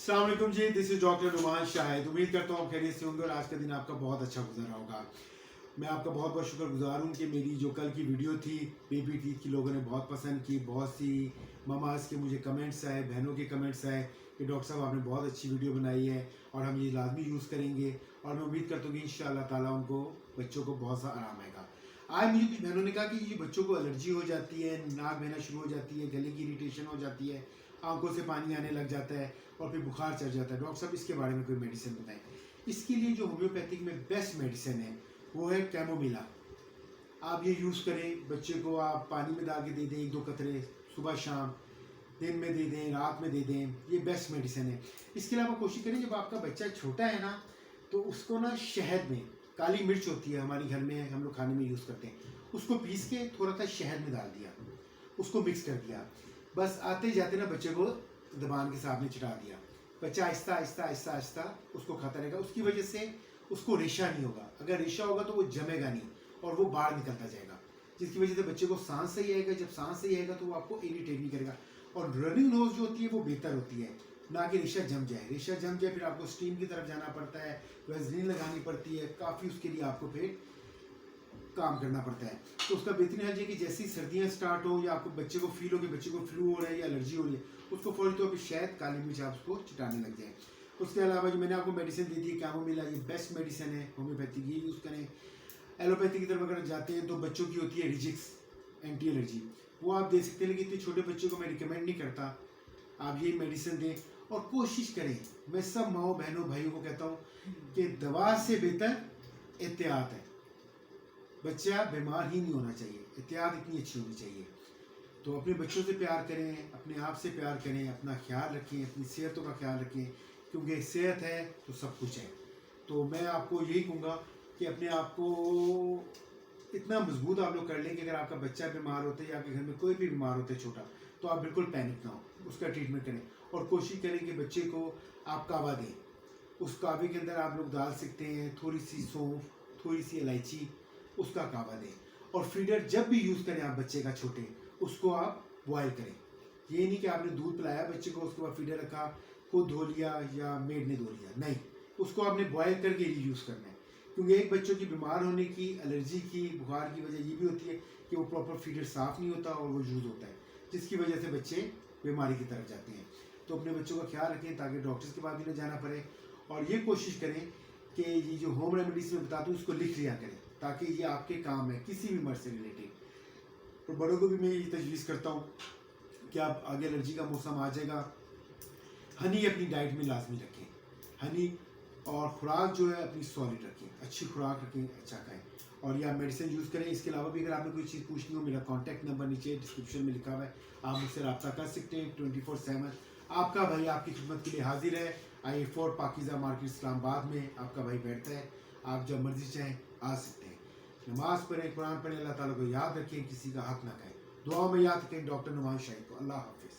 अस्सलाम वालेकुम जी, this is doctor Numan Shahid. उम्मीद करता हूँ खैरियत से होंगे और आज का दिन आपका बहुत अच्छा गुजरा होगा। मैं आपका बहुत बहुत शुक्रगुजार हूँ कि मेरी जो कल की वीडियो थी बेबी टीथ की, लोगों ने बहुत पसंद की। बहुत सी ममाज के मुझे कमेंट्स आए, बहनों के कमेंट्स आए कि डॉक्टर साहब आपने बहुत अच्छी वीडियो बनाई है और हम ये लाजमी यूज़ करेंगे। और मैं उम्मीद करता हूँ कि इंशाअल्लाह ताला उनको बच्चों को बहुत सा आराम आएगा। आज मुझे कुछ बहनों ने कहा कि ये बच्चों को एलर्जी हो जाती है, नाक बहना शुरू हो जाती है, गले की इरिटेशन हो जाती है, आंखों से पानी आने लग जाता है और फिर बुखार चढ़ जाता है। डॉक्टर साहब इसके बारे में कोई मेडिसिन बताएं। इसके लिए जो होम्योपैथिक में बेस्ट मेडिसिन है वो है कैमोमिला। आप ये यूज़ करें, बच्चे को आप पानी में डाल के दे दें, 1-2 कतरे सुबह शाम, दिन में दे दें, रात में दे दें, ये बेस्ट मेडिसिन है। इसके अलावा कोशिश करें जब आपका बच्चा छोटा है ना, तो उसको ना शहद में, काली मिर्च होती है हमारे घर में, हम लोग खाने में यूज़ करते हैं, उसको पीस के थोड़ा सा शहद में डाल दिया, उसको मिक्स कर दिया, बस आते जाते ना बच्चे को दबान के सामने चिटा दिया, बच्चा आहिस्ता आहिस्ता आहिस्ता आहिस्ता उसको खाता रहेगा। उसकी वजह से उसको रेशा नहीं होगा, अगर रेशा होगा तो वो जमेगा नहीं और वो बाहर निकलता जाएगा, जिसकी वजह से बच्चे को सांस सही आएगा। जब सांस सही आएगा तो वो आपको इरिटेट नहीं करेगा। और रनिंग नोज जो होती है वो बेहतर होती है, ना कि रेशा जम जाए। रेशा जम जाए फिर आपको स्टीम की तरफ जाना पड़ता है, वैसलीन लगानी पड़ती है, काफ़ी उसके लिए आपको फिर काम करना पड़ता है। तो उसका बेहतरीन हल है कि जैसी सर्दियाँ स्टार्ट हो या आपको बच्चे को फील हो कि बच्चे को फ्लू हो रहा है या एलर्जी हो रही है, उसको फौरी तौर पर शायद काली मिर्च आप उसको चिटाने लग जाए। उसके अलावा जो मैंने आपको मेडिसिन दी थी कैमोमिला, ये बेस्ट मेडिसिन है होम्योपैथिक, ये यूज़ करें। एलोपैथी की तरफ अगर जाते हैं तो बच्चों की होती है रिजिक्स एंटी एलर्जी, वो आप दे सकते हैं, लेकिन इतने छोटे बच्चों को मैं रिकमेंड नहीं करता। आप ये मेडिसिन दें और कोशिश करें, मैं सब माओ बहनों भाइयों को कहता हूँ कि दवा से बेहतर एहतियात है। बच्चा बीमार ही नहीं होना चाहिए, एहतियात इतनी अच्छी होनी चाहिए। तो अपने बच्चों से प्यार करें, अपने आप से प्यार करें, अपना ख्याल रखें, अपनी सेहतों का ख्याल रखें, क्योंकि सेहत है तो सब कुछ है। तो मैं आपको यही कहूँगा कि अपने आप को इतना मजबूत आप लोग कर लें कि अगर आपका बच्चा बीमार होता है या आपके घर में कोई भी बीमार होता है छोटा, तो आप बिल्कुल पैनिक ना हो, उसका ट्रीटमेंट करें। और कोशिश करें कि बच्चे को आप कावा दें। उस कावे के अंदर आप लोग डाल सकते हैं थोड़ी सी सौंफ, थोड़ी सी इलायची, उसका कावा दें। और फीडर जब भी यूज़ करें आप बच्चे का छोटे, उसको आप बॉयल करें। ये नहीं कि आपने दूध पिलाया बच्चे को, उसके बाद फीडर रखा, खुद धो लिया या मेड ने धो लिया, नहीं, उसको आपने बॉयल करके ही यूज़ करना है। क्योंकि एक बच्चों की बीमार होने की, एलर्जी की, बुखार की वजह ये भी होती है कि वो प्रॉपर फीडर साफ़ नहीं होता और वो यूज़ होता है, जिसकी वजह से बच्चे बीमारी की तरफ जाते हैं। तो अपने बच्चों का ख्याल रखें ताकि डॉक्टर्स के पास भी न जाना पड़े। और ये कोशिश करें कि ये जो होम रेमेडीज में बताता हूँ उसको लिख लिया करें, ताकि ये आपके काम है किसी भी मर्ज से रिलेटेड। तो बड़ों को भी मैं ये तजवीज़ करता हूँ कि आप आगे एलर्जी का मौसम आ जाएगा, हनी अपनी डाइट में लाजमी रखें। हनी और खुराक जो है अपनी सॉलिड रखें, अच्छी खुराक रखें, अच्छा खाएं और या मेडिसिन यूज़ करें। इसके अलावा भी अगर आपने कोई चीज़ पूछनी हो, मेरा कॉन्टैक्ट नंबर नीचे डिस्क्रिप्शन में लिखा हुआ है, आप मुझसे रब्ता कर सकते हैं। 24/7 आपका भाई आपकी खिदमत के लिए हाजिर है। I4 पाकिज़ा मार्केट इस्लामाबाद में आपका भाई बैठता है, आप जब मर्जी चाहें आ सकते हैं। नमाज़ पढ़ें, कुरान पढ़ें, अल्लाह ताला को याद रखें, किसी का हक ना कहें, दुआ में याद रखें। डॉक्टर नुमान शाहिद को अल्लाह हाफिज़।